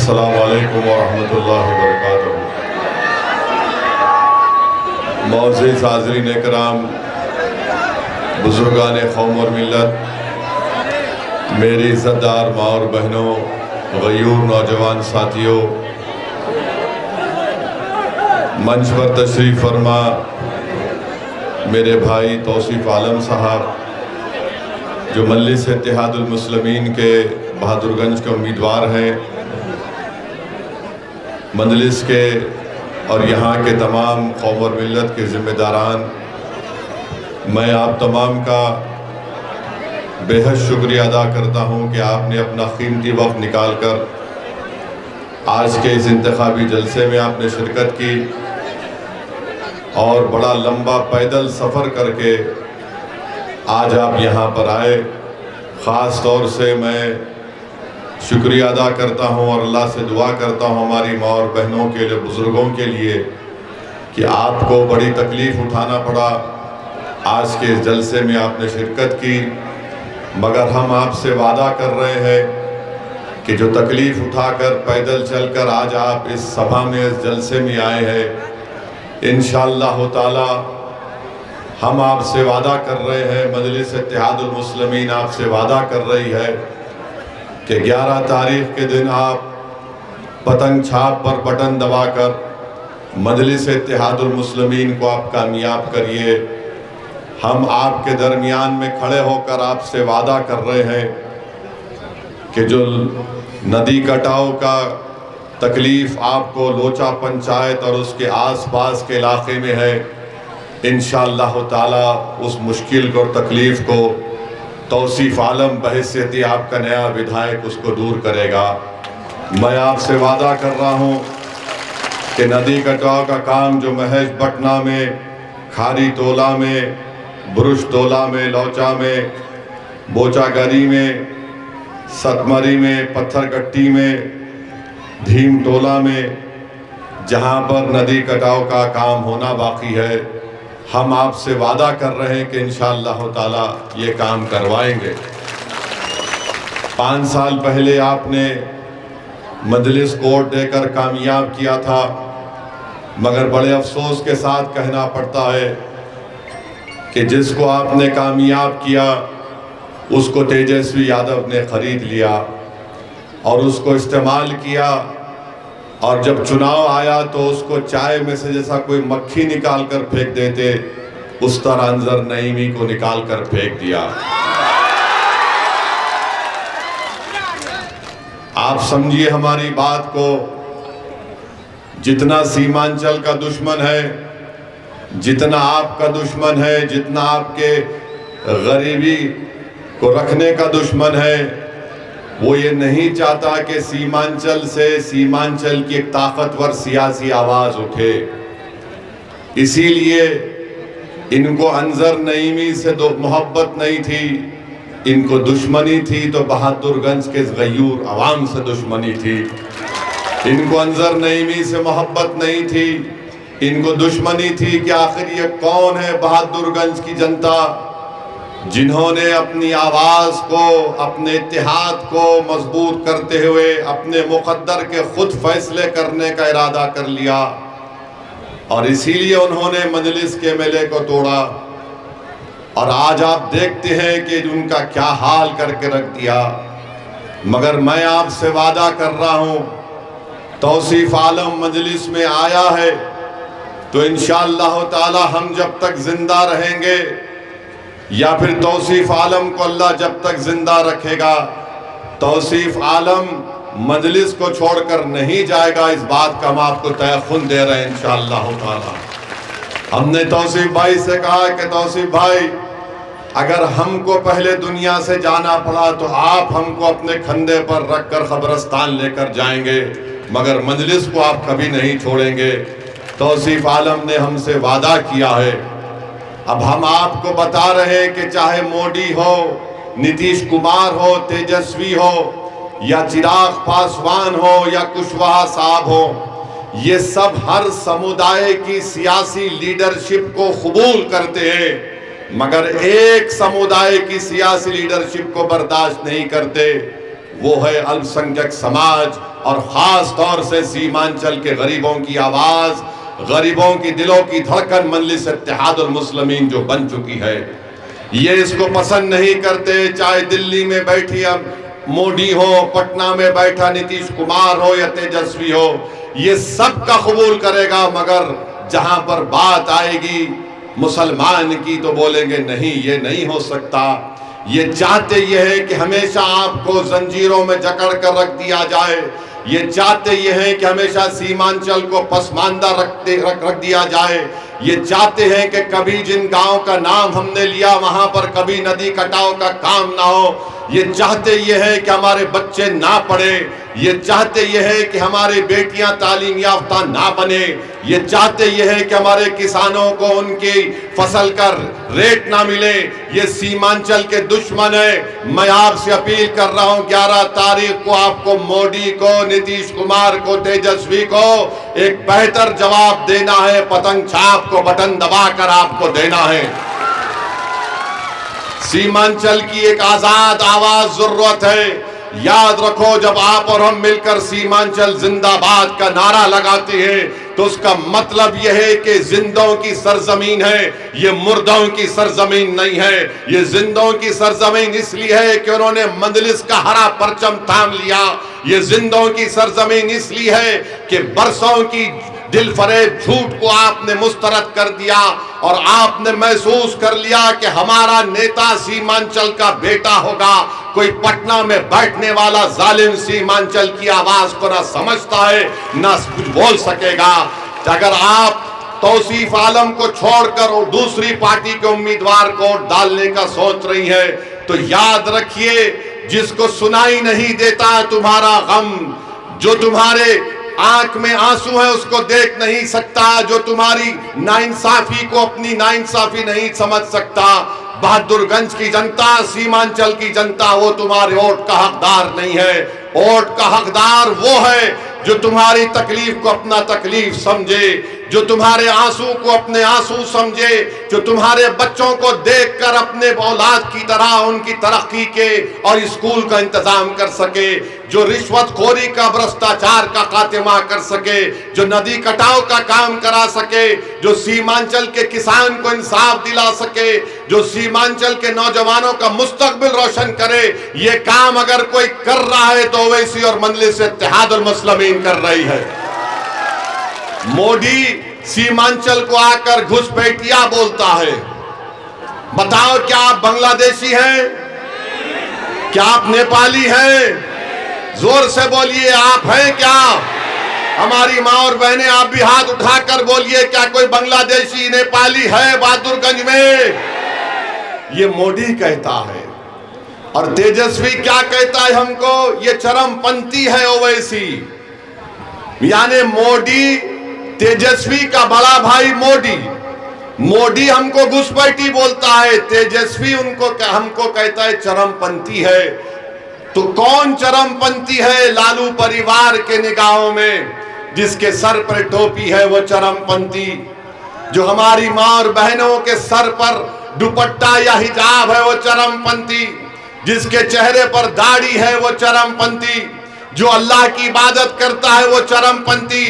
अस्सलामु अलैकुम वरहमतुल्लाहि वबरकातुहू। मोअज़्ज़िज़ हाज़रीन इकराम, बुज़ुर्गान कौम और मिल्लत, मेरी इज़्ज़तदार माँ और बहनों, गयूर नौजवान साथियों, मंच पर तशरीफ़ फरमा मेरे भाई तौसीफ़ आलम साहब, जो मजलिस इत्तेहादुल मुस्लिमीन के बहादुरगंज के उम्मीदवार हैं, मजलिस के और यहाँ के तमाम कौम और मिल्लत के ज़िम्मेदारान, मैं आप तमाम का बेहद शुक्रिया अदा करता हूँ कि आपने अपना कीमती वक्त निकाल कर आज के इस इंतखाबी जलसे में आपने शिरकत की और बड़ा लंबा पैदल सफ़र करके आज आप यहाँ पर आए। ख़ास तौर से मैं शुक्रिया अदा करता हूँ और अल्लाह से दुआ करता हूँ हमारी माँ और बहनों के लिए, बुज़ुर्गों के लिए, कि आपको बड़ी तकलीफ़ उठाना पड़ा, आज के इस जलसे में आपने शिरकत की, मगर हम आपसे वादा कर रहे हैं कि जो तकलीफ़ उठाकर पैदल चलकर आज आप इस सभा में, इस जलसे में आए हैं, इंशाअल्लाह ताला हम आपसे वादा कर रहे हैं, मजलिस इत्तेहादुल मुस्लिमीन आपसे वादा कर रही है कि 11 तारीख़ के दिन आप पतंग छाप पर बटन दबाकर मजलिस इत्तेहादुल मुस्लिमीन को आप कामयाब करिए। हम आपके दरमियान में खड़े होकर आपसे वादा कर रहे हैं कि जो नदी कटाव का तकलीफ़ आपको लोचा पंचायत और उसके आसपास के इलाके में है, इंशाअल्लाह ताला उस मुश्किल को और तकलीफ़ को तौसीफ़ आलम बहैसियत आपका नया विधायक उसको दूर करेगा। मैं आपसे वादा कर रहा हूँ कि नदी कटाव का काम जो महज पटना में, खारी तोला में, बुरुश तोला में, लौचा में, बोचागरी में, सतमरी में, पत्थरकट्टी में, धीम टोला में, जहाँ पर नदी कटाव का काम होना बाकी है, हम आपसे वादा कर रहे हैं कि इंशाअल्लाह ताला ये काम करवाएंगे। 5 साल पहले आपने मजलिस कोर्ट देकर कामयाब किया था, मगर बड़े अफसोस के साथ कहना पड़ता है कि जिसको आपने कामयाब किया उसको तेजस्वी यादव ने ख़रीद लिया और उसको इस्तेमाल किया, और जब चुनाव आया तो उसको चाय में से जैसा कोई मक्खी निकाल कर फेंक देते, उस तरह अंजर नईमी को निकाल कर फेंक दिया। आप समझिए हमारी बात को, जितना सीमांचल का दुश्मन है, जितना आपका दुश्मन है, जितना आपके गरीबी को रखने का दुश्मन है, वो ये नहीं चाहता कि सीमांचल से, सीमांचल की एक ताकतवर सियासी आवाज़ उठे। इसीलिए इनको अंजर नईमी से दो मोहब्बत नहीं थी, इनको दुश्मनी थी तो बहादुरगंज के गयूर अवाम से दुश्मनी थी। इनको अंजर नईमी से मोहब्बत नहीं थी, इनको दुश्मनी थी कि आखिर ये कौन है बहादुरगंज की जनता जिन्होंने अपनी आवाज़ को, अपने इत्तेहाद को मजबूत करते हुए अपने मुक़द्दर के खुद फैसले करने का इरादा कर लिया, और इसीलिए उन्होंने मजलिस के एमएलए को तोड़ा। और आज आप देखते हैं कि उनका क्या हाल करके रख दिया। मगर मैं आपसे वादा कर रहा हूँ, तौसीफ़ आलम मजलिस में आया है तो इंशाअल्लाह ताला हम जब तक जिंदा रहेंगे, या फिर तौसीफ़ आलम को अल्लाह जब तक जिंदा रखेगा, तौसीफ़ आलम मजलिस को छोड़कर नहीं जाएगा। इस बात का हम आपको तयक़ुन दे रहे हैं इंशाअल्लाह ताला। हमने तौसीफ़ भाई से कहा कि तौसीफ़ भाई, अगर हमको पहले दुनिया से जाना पड़ा तो आप हमको अपने कंधे पर रखकर कब्रिस्तान लेकर जाएंगे, मगर मजलिस को आप कभी नहीं छोड़ेंगे। तौसीफ़ आलम ने हमसे वादा किया है। अब हम आपको बता रहे हैं कि चाहे मोदी हो, नीतीश कुमार हो, तेजस्वी हो, या चिराग पासवान हो, या कुशवाहा साहब हो, ये सब हर समुदाय की सियासी लीडरशिप को कबूल करते हैं, मगर एक समुदाय की सियासी लीडरशिप को बर्दाश्त नहीं करते। वो है अल्पसंख्यक समाज और खास तौर से सीमांचल के गरीबों की आवाज, गरीबों की दिलों की धड़कन मजलिस इत्तेहादुल मुस्लिमीन जो बन चुकी है। ये इसको पसंद नहीं करते, चाहे दिल्ली में बैठी मोदी हो, पटना में बैठा नीतीश कुमार हो या तेजस्वी हो, ये सब का कबूल करेगा, मगर जहां पर बात आएगी मुसलमान की तो बोलेंगे नहीं, ये नहीं हो सकता। ये चाहते ये है कि हमेशा आपको जंजीरों में जकड़ कर रख दिया जाए, ये चाहते ये हैं कि हमेशा सीमांचल को पसमानदा रख दिया जाए, ये चाहते हैं कि कभी जिन गांव का नाम हमने लिया वहां पर कभी नदी कटाव का काम ना हो, ये चाहते ये है कि हमारे बच्चे ना पढ़े, ये चाहते ये है कि हमारी बेटियां तालीम याफ्ता ना बने, ये चाहते ये है कि हमारे किसानों को उनकी फसल का रेट ना मिले। ये सीमांचल के दुश्मन है। मैं आपसे अपील कर रहा हूं 11 तारीख को आपको मोदी को, नीतीश कुमार को, तेजस्वी को एक बेहतर जवाब देना है। पतंग छाप को बटन दबाकर आपको देना है। सीमांचल की एक आजाद आवाज जरूरत है। याद रखो, जब आप और हम मिलकर सीमांचल जिंदाबाद का नारा लगाते हैं तो उसका मतलब यह है कि जिंदों की सरजमीन है, ये मुर्दों की सरजमीन नहीं है। ये जिंदों की सरजमीन इसलिए है कि उन्होंने मंजलिस का हरा परचम थाम लिया। ये जिंदों की सरजमीन इसलिए है कि बरसों की दिल फरेब झूठ को आपने मुस्तरद कर दिया और आपने महसूस कर लिया कि हमारा नेता सीमांचल का बेटा होगा। कोई पटना में बैठने वाला जालिम सीमांचल की आवाज को ना समझता है ना कुछ बोल सकेगा। अगर आप तौसीफ आलम को छोड़कर और दूसरी पार्टी के उम्मीदवार को डालने का सोच रही है तो याद रखिए, जिसको सुनाई नहीं देता तुम्हारा गम, जो तुम्हारे आंख में आंसू है उसको देख नहीं सकता, जो तुम्हारी नाइंसाफी को अपनी नाइंसाफी नहीं समझ सकता, बहादुरगंज की जनता, सीमांचल की जनता वो तुम्हारे वोट का हकदार नहीं है। वोट का हकदार वो है जो तुम्हारी तकलीफ को अपना तकलीफ समझे, जो तुम्हारे आंसू को अपने आंसू समझे, जो तुम्हारे बच्चों को देखकर अपने औलाद की तरह उनकी तरक्की के और स्कूल का इंतजाम कर सके, जो रिश्वतखोरी का भ्रष्टाचार का खात्मा कर सके, जो नदी कटाव का काम करा सके, जो सीमांचल के किसान को इंसाफ दिला सके, जो सीमांचल के नौजवानों का मुस्तकबिल रोशन करे। ये काम अगर कोई कर रहा है तो ओवैसी और मजलिस इत्तेहादुल मुस्लिमीन कर रही है। मोदी सीमांचल को आकर घुसपैठिया बोलता है। बताओ, क्या आप बांग्लादेशी हैं? क्या आप नेपाली हैं? जोर से बोलिए, आप हैं क्या? हमारी माँ और बहनें, आप भी हाथ उठाकर बोलिए, क्या कोई बांग्लादेशी नेपाली है बहादुरगंज में? ये मोदी कहता है। और तेजस्वी क्या कहता है हमको? ये चरमपंथी है ओवैसी। यानी मोदी, तेजस्वी का बड़ा भाई मोदी हमको घुसपैठी बोलता है, तेजस्वी हमको कहता है चरमपंथी है। तो कौन चरमपंथी है लालू परिवार के निगाहों में? जिसके सर पर टोपी है वो चरमपंथी, जो हमारी माँ और बहनों के सर पर दुपट्टा या हिजाब है वो चरमपंथी, जिसके चेहरे पर दाढ़ी है वो चरमपंथी, जो अल्लाह की इबादत करता है वो चरमपंथी,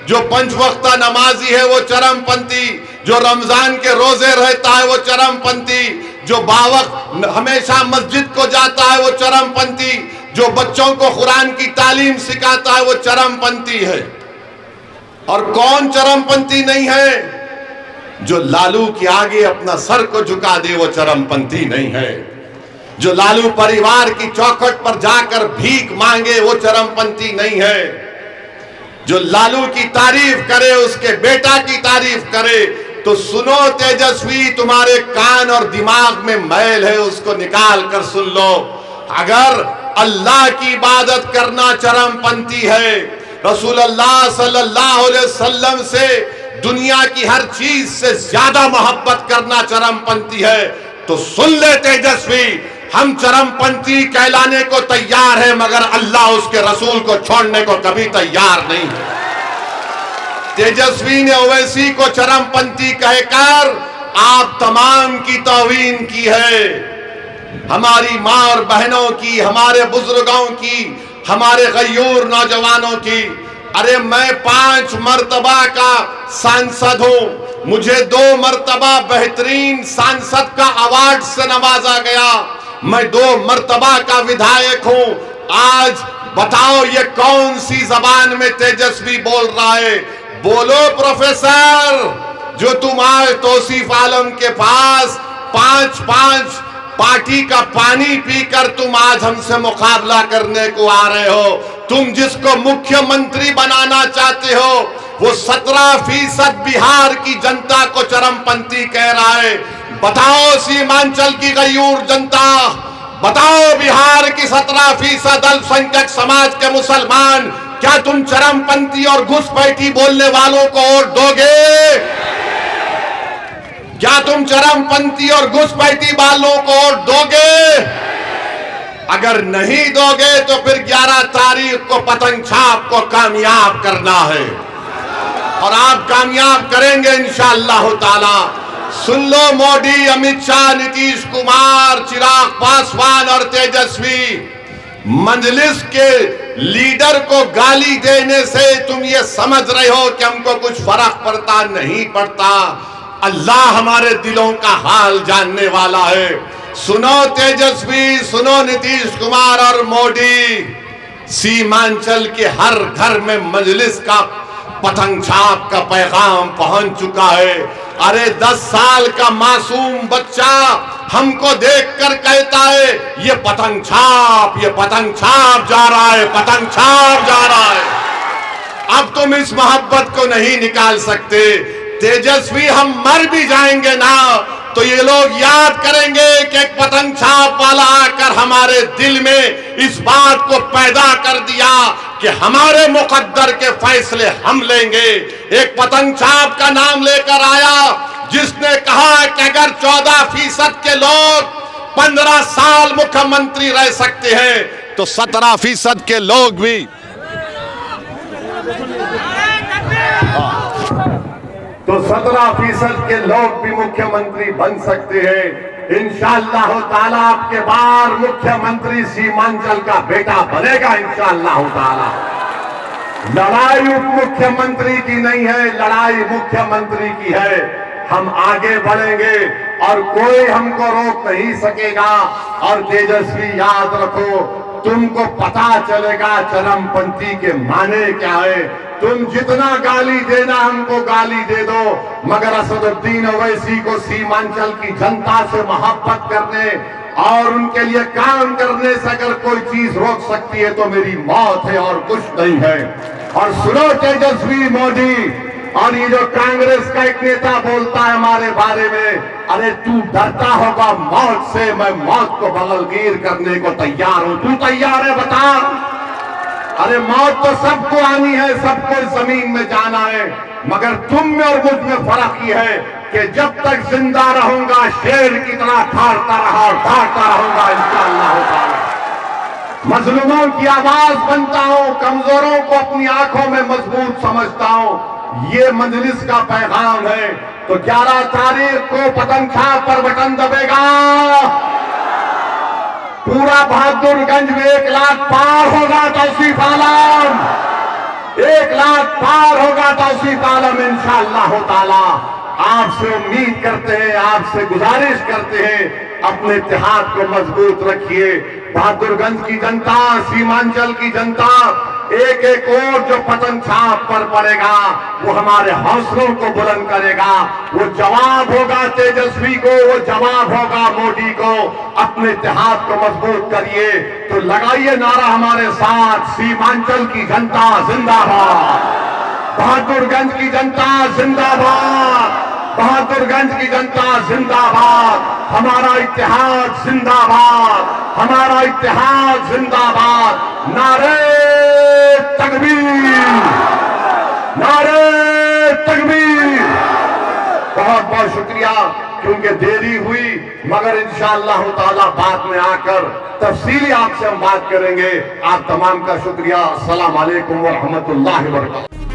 जो पंचवक्ता नमाजी है वो चरमपंथी, जो रमजान के रोजे रहता है वो चरमपंथी, जो बावक्त हमेशा मस्जिद को जाता है वो चरमपंथी, जो बच्चों को कुरान की तालीम सिखाता है वो चरमपंथी है। और कौन चरमपंथी नहीं है? जो लालू के आगे अपना सर को झुका दे वो चरमपंथी नहीं है। जो लालू परिवार की चौखट पर जाकर भीख मांगे वो चरमपंथी नहीं है। जो लालू की तारीफ करे, उसके बेटा की तारीफ करे, तो सुनो तेजस्वी, तुम्हारे कान और दिमाग में मैल है, उसको निकाल कर सुन लो। अगर अल्लाह की इबादत करना चरमपंथी है, रसूलुल्लाह सल्लल्लाहु अलैहि वसल्लम से दुनिया की हर चीज से ज्यादा मोहब्बत करना चरमपंथी है, तो सुन ले तेजस्वी, हम चरमपंथी कहलाने को तैयार है, मगर अल्लाह उसके रसूल को छोड़ने को कभी तैयार नहीं है। तेजस्वी ने ओवैसी को चरमपंथी कहकर आप तमाम की तौहीन की है। हमारी माँ और बहनों की, हमारे बुजुर्गों की, हमारे गयूर नौजवानों की। अरे मैं 5 मर्तबा का सांसद हूं, मुझे 2 मर्तबा बेहतरीन सांसद का अवार्ड से नवाजा गया, मैं 2 मर्तबा का विधायक हूं। आज बताओ ये कौन सी जबान में तेजस्वी बोल रहा है? बोलो प्रोफेसर, जो तुम आज तौसीफ आलम के पास 5-5 पार्टी का पानी पीकर तुम आज हमसे मुकाबला करने को आ रहे हो। तुम जिसको मुख्यमंत्री बनाना चाहते हो वो 17% बिहार की जनता को चरमपंथी कह रहा है। बताओ सीमांचल की गयूर जनता, बताओ बिहार की 17% अल्पसंख्यक समाज के मुसलमान, क्या तुम चरमपंथी और घुसपैठी बोलने वालों को वोट दोगे? क्या तुम चरमपंथी और घुसपैठी वालों को वोट दोगे? अगर नहीं दोगे तो फिर 11 तारीख को पतंग छाप को कामयाब करना है और आप कामयाब करेंगे इंशाअल्लाह ताला। सुन लो, मोदी, अमित शाह, नीतीश कुमार, चिराग पासवान और तेजस्वी, मजलिस के लीडर को गाली देने से तुम ये समझ रहे हो कि हमको कुछ फर्क पड़ता, नहीं पड़ता। अल्लाह हमारे दिलों का हाल जानने वाला है। सुनो तेजस्वी, सुनो नीतीश कुमार और मोदी, सीमांचल के हर घर में मजलिस का पतंग छाप का पैगाम पहुंच चुका है। अरे 10 साल का मासूम बच्चा हमको देखकर कहता है ये पतंग छाप जा रहा है, पतंग छाप जा रहा है। अब तुम इस मोहब्बत को नहीं निकाल सकते। तेजस्वी, हम मर भी जाएंगे ना तो ये लोग याद करेंगे कि एक पतंग छाप वाला आकर हमारे दिल में इस बात को पैदा कर दिया कि हमारे मुकद्दर के फैसले हम लेंगे। एक पतंग छाप का नाम लेकर आया जिसने कहा कि अगर 14% के लोग 15 साल मुख्यमंत्री रह सकते हैं तो 17% के लोग भी तो 17% के लोग भी मुख्यमंत्री बन सकते हैं। इंशाअल्लाह ताला आपके बार मुख्यमंत्री सीमांचल का बेटा बनेगा इंशाअल्लाह ताला। लड़ाई उप मुख्यमंत्री की नहीं है, लड़ाई मुख्यमंत्री की है। हम आगे बढ़ेंगे और कोई हमको रोक नहीं सकेगा। और तेजस्वी, याद रखो, तुमको पता चलेगा चरमपंथी के माने क्या है। तुम जितना गाली देना हमको गाली दे दो, मगर असदुद्दीन ओवैसी को सीमांचल की जनता से मोहब्बत करने और उनके लिए काम करने से अगर कोई चीज रोक सकती है तो मेरी मौत है और कुछ नहीं है। और सुनो तेजस्वी, मोदी और ये जो कांग्रेस का एक नेता बोलता है हमारे बारे में, अरे तू डरता होगा मौत से, मैं मौत को बगलगीर करने को तैयार हूं। तू तैयार है? बता। अरे मौत तो सबको आनी है, सबको जमीन में जाना है, मगर तुम में और मुझ में फर्क ये है कि जब तक जिंदा रहूंगा शेर की तरह ठाड़ता रहा और ठाड़ता रहूंगा इंशाअल्लाह ताला। मजलूमों की आवाज बनता हूं, कमजोरों को अपनी आंखों में मजबूत समझता हूं। ये मजलिस का पैगाम है। तो 11 तारीख को पतंग छाप पर बटन दबेगा। पूरा बहादुरगंज में 1 लाख पार होगा तौसीफ आलम, 1 लाख पार होगा तौसीफ आलम इंशाअल्लाह ताला। आपसे उम्मीद करते हैं, आपसे गुजारिश करते हैं, अपने इत्तेहाद को मजबूत रखिए। बहादुरगंज की जनता, सीमांचल की जनता, एक एक वोट जो पतंग छाप पर पड़ेगा वो हमारे हौसलों को बुलंद करेगा। वो जवाब होगा तेजस्वी को, वो जवाब होगा मोदी को। अपने इत्तेहाद को मजबूत करिए। तो लगाइए नारा हमारे साथ, सीमांचल की जनता जिंदाबाद, बहादुरगंज की जनता जिंदाबाद, बहादुरगंज की जनता जिंदाबाद, हमारा इत्तेहाद जिंदाबाद, हमारा इत्तेहाद जिंदाबाद। नारे तकबीर, नारे तकबीर। बहुत बहुत शुक्रिया, क्योंकि देरी हुई, मगर इंशाअल्लाह ताला बाद में आकर तफसीली आपसे हम बात करेंगे। आप तमाम का शुक्रिया। अस्सलाम वालेकुम व रहमतुल्लाहि व बरकातहू।